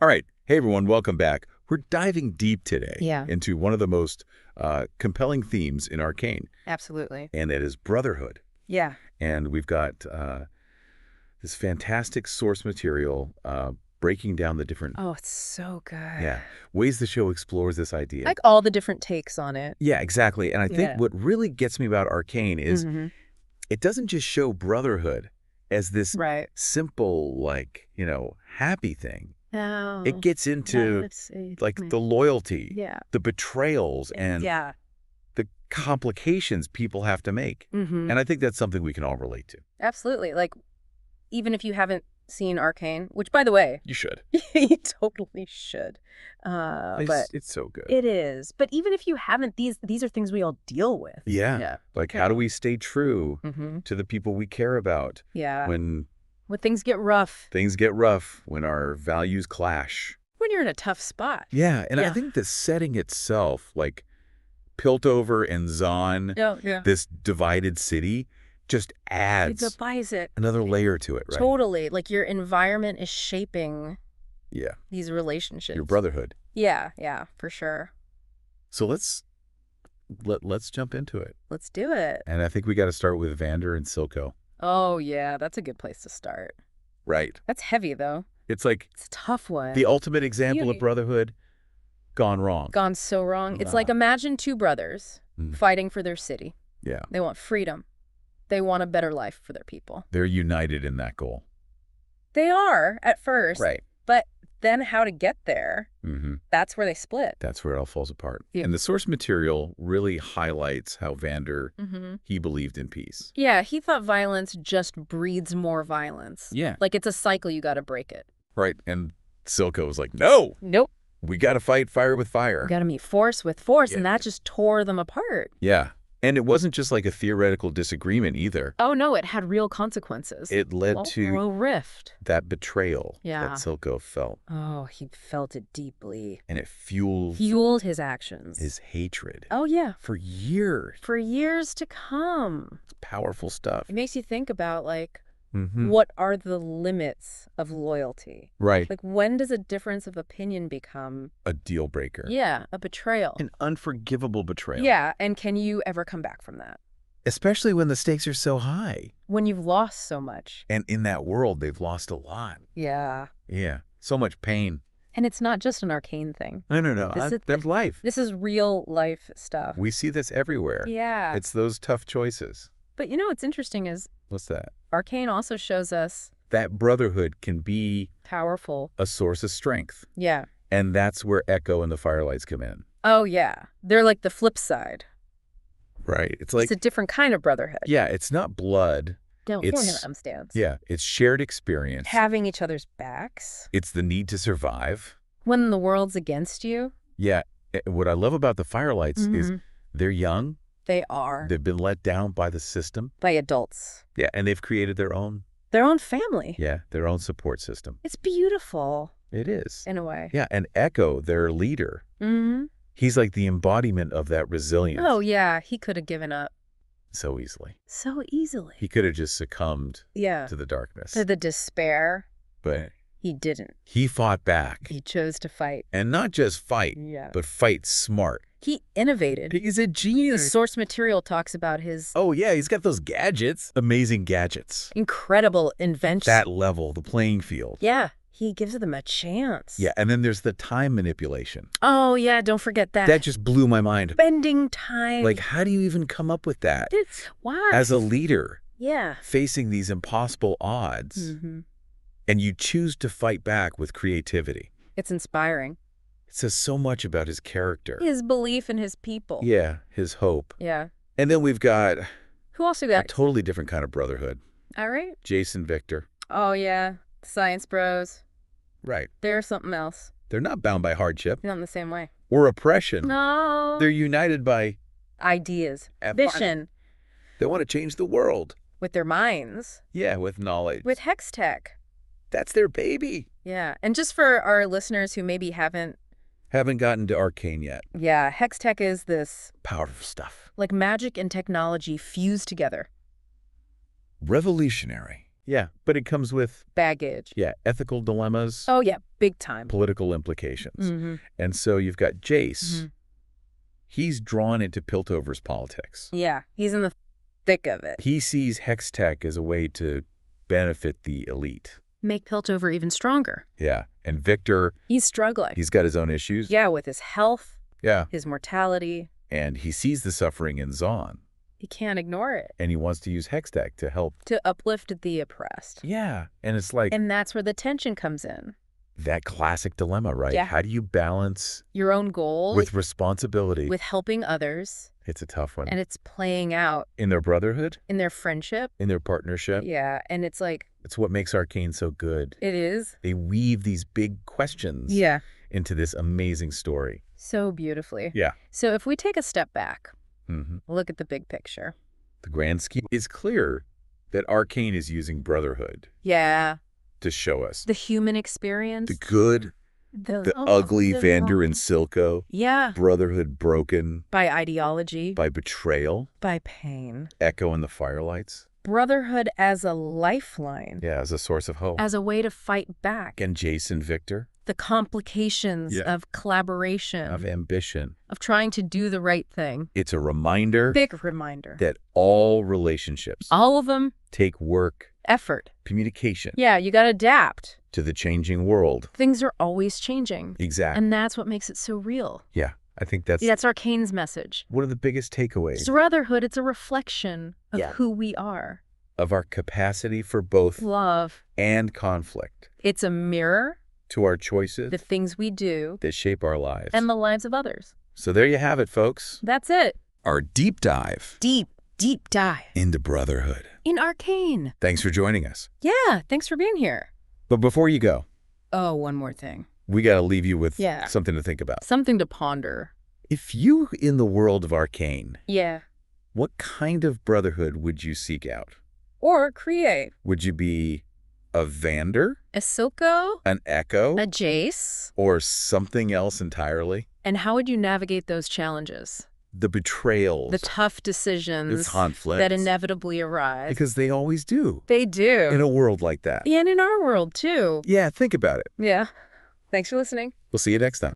All right. Hey, everyone. Welcome back. We're diving deep today into one of the most compelling themes in Arcane. Absolutely. And that is Brotherhood. Yeah. And we've got this fantastic source material breaking down the different... Oh, it's so good. Yeah. Ways the show explores this idea. Like all the different takes on it. Yeah, exactly. And I think what really gets me about Arcane is it doesn't just show Brotherhood as this simple, like, happy thing. No. It gets into like the loyalty, the betrayals, and the complications people have to make. And I think that's something we can all relate to. Absolutely. Like, even if you haven't seen Arcane, which, by the way, you should. You totally should. But it's so good. It is. But even if you haven't, these are things we all deal with. Yeah. Like, how do we stay true to the people we care about? Yeah. When things get rough. Things get rough, when our values clash. When you're in a tough spot. Yeah, and I think the setting itself, like Piltover and Zon, this divided city, just adds another layer to it, right? Totally. Like, your environment is shaping these relationships. Your brotherhood. Yeah, for sure. So let's jump into it. Let's do it. And I think we got to start with Vander and Silco. Oh, yeah, that's a good place to start. Right. That's heavy, though. It's like... It's a tough one. The ultimate example of brotherhood gone wrong. Gone so wrong. It's like, imagine two brothers fighting for their city. Yeah. They want freedom. They want a better life for their people. They're united in that goal. They are, at first. Right. But then how to get there, that's where they split. That's where it all falls apart. Yeah. And the source material really highlights how Vander, he believed in peace. Yeah, he thought violence just breeds more violence. Yeah. Like, it's a cycle, you got to break it. Right. And Silco was like, no. Nope. We got to fight fire with fire. We got to meet force with force, and that just tore them apart. Yeah. And it wasn't just like a theoretical disagreement either. Oh, no, it had real consequences. It led to a rift. That betrayal that Silco felt. Oh, he felt it deeply. And it fueled his actions. His hatred. Oh, yeah. For years. For years to come. It's powerful stuff. It makes you think about, like, what are the limits of loyalty? Right. Like, when does a difference of opinion become... a deal breaker? Yeah, a betrayal. An unforgivable betrayal. Yeah, and can you ever come back from that? Especially when the stakes are so high. When you've lost so much. And in that world, they've lost a lot. Yeah. Yeah. So much pain. And it's not just an Arcane thing. No. That's life. This is real life stuff. We see this everywhere. Yeah. It's those tough choices. But you know what's interesting is... What's that? Arcane also shows us... that brotherhood can be... powerful. A source of strength. Yeah. And that's where Ekko and the Firelights come in. Oh, yeah. They're like the flip side. Right. It's like... it's a different kind of brotherhood. Yeah, it's not blood. Don't understand. Yeah, it's shared experience. Having each other's backs. It's the need to survive. When the world's against you. Yeah. What I love about the Firelights is they're young. They are. They've been let down by the system. By adults. Yeah, and they've created their own family. Yeah, their own support system. It's beautiful. It is. In a way. Yeah, and Ekko, their leader, he's like the embodiment of that resilience. Oh, yeah. He could have given up. So easily. So easily. He could have just succumbed to the darkness. To the despair. But he didn't. He fought back. He chose to fight. And not just fight, but fight smart. He innovated. He's a genius. The source material talks about his... oh, yeah, he's got those gadgets. Amazing gadgets. Incredible invention. That level, the playing field. Yeah, he gives them a chance. Yeah, and then there's the time manipulation. Oh, yeah, don't forget that. That just blew my mind. Bending time. Like, how do you even come up with that? Why? As a leader. Yeah. Facing these impossible odds. And you choose to fight back with creativity. It's inspiring. It says so much about his character. His belief in his people. Yeah, his hope. Yeah. And then we've got... who else we got? A totally different kind of brotherhood. All right. Jayce and Viktor. Oh, yeah. Science bros. Right. They're something else. They're not bound by hardship. Not in the same way. Or oppression. No. They're united by... ideas. Vision. They want to change the world. With their minds. Yeah, with knowledge. With hex tech. That's their baby. Yeah. And just for our listeners who maybe haven't gotten to Arcane yet. Yeah, hex tech is this... powerful stuff. like magic and technology fused together. Revolutionary. Yeah, but it comes with baggage. Yeah, ethical dilemmas. Oh, yeah, big time. Political implications. And so you've got Jayce. He's drawn into Piltover's politics. Yeah, he's in the thick of it. He sees hex tech as a way to benefit the elite. Make Piltover even stronger. Yeah, and Viktor... He's struggling. He's got his own issues. Yeah, with his health. Yeah. His mortality. And he sees the suffering in Zahn. He can't ignore it. And he wants to use hex tech to help... To uplift the oppressed. Yeah, and it's like... And that's where the tension comes in. That classic dilemma, right? Yeah. How do you balance... your own goal... with responsibility. With helping others. It's a tough one. And it's playing out... in their brotherhood. In their friendship. In their partnership. Yeah, and it's like... It's what makes Arcane so good. It is. They weave these big questions into this amazing story. So beautifully. Yeah. So if we take a step back, look at the big picture. The grand scheme. It's clear that Arcane is using Brotherhood. Yeah. To show us. The human experience. The good, the ugly Vander and Silco. Yeah. Brotherhood broken. By ideology. By betrayal. By pain. Ekko and the Firelights. Brotherhood as a lifeline. Yeah, as a source of hope. As a way to fight back. And Jayce and Viktor. The complications of collaboration. Of ambition. Of trying to do the right thing. It's a reminder. Big reminder. That all relationships. All of them. Take work. Effort. Communication. Yeah, you got to adapt. To the changing world. Things are always changing. Exactly. And that's what makes it so real. Yeah, I think that's... That's Arcane's message. One of the biggest takeaways. It's Brotherhood. It's a reflection of who we are. Of our capacity for both... love. And conflict. It's a mirror. To our choices. The things we do. That shape our lives. And the lives of others. So there you have it, folks. That's it. Our deep dive. Deep dive. Into Brotherhood. In Arcane. Thanks for joining us. Yeah, thanks for being here. But before you go... oh, one more thing. We got to leave you with something to think about. Something to ponder. If you in the world of Arcane... yeah. What kind of Brotherhood would you seek out? Or create? Would you be a Vander? A Silco? An Ekko? A Jayce? Or something else entirely? And how would you navigate those challenges? The betrayals. The tough decisions. The conflicts. That inevitably arise. Because they always do. They do. In a world like that. And in our world, too. Yeah, think about it. Yeah. Thanks for listening. We'll see you next time.